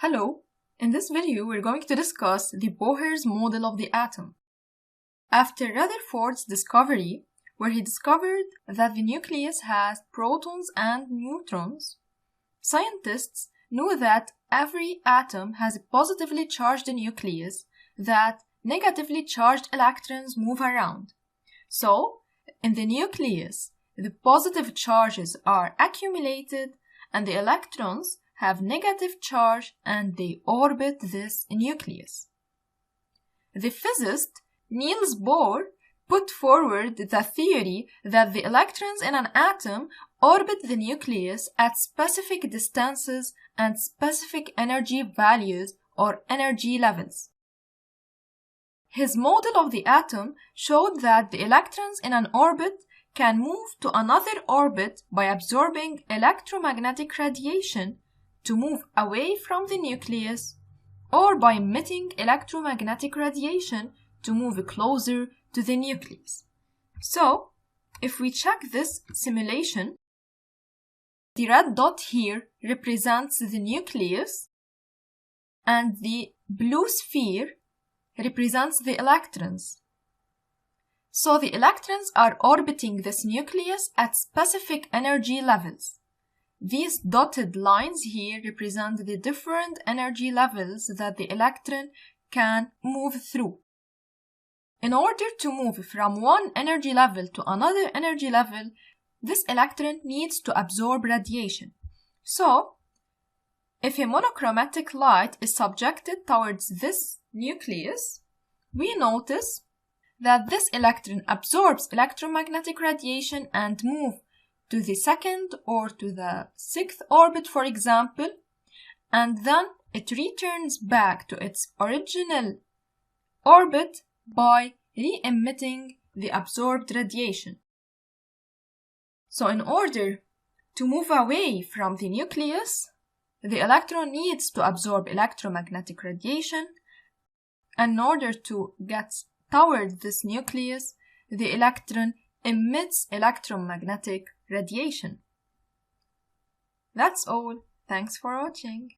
Hello! In this video, we're going to discuss the Bohr's model of the atom. After Rutherford's discovery, where he discovered that the nucleus has protons and neutrons, scientists knew that every atom has a positively charged nucleus that negatively charged electrons move around. So, in the nucleus, the positive charges are accumulated and the electrons have negative charge and they orbit this nucleus. The physicist Niels Bohr put forward the theory that the electrons in an atom orbit the nucleus at specific distances and specific energy values or energy levels. His model of the atom showed that the electrons in an orbit can move to another orbit by absorbing electromagnetic radiation to move away from the nucleus, or by emitting electromagnetic radiation to move closer to the nucleus. So, if we check this simulation, the red dot here represents the nucleus, and the blue sphere represents the electrons. So the electrons are orbiting this nucleus at specific energy levels. These dotted lines here represent the different energy levels that the electron can move through. In order to move from one energy level to another energy level, this electron needs to absorb radiation. So, if a monochromatic light is subjected towards this nucleus, we notice that this electron absorbs electromagnetic radiation and moves to the second or to the sixth orbit, for example, and then it returns back to its original orbit by re-emitting the absorbed radiation. So in order to move away from the nucleus, the electron needs to absorb electromagnetic radiation, and in order to get toward this nucleus, the electron emits electromagnetic radiation. That's all. Thanks for watching.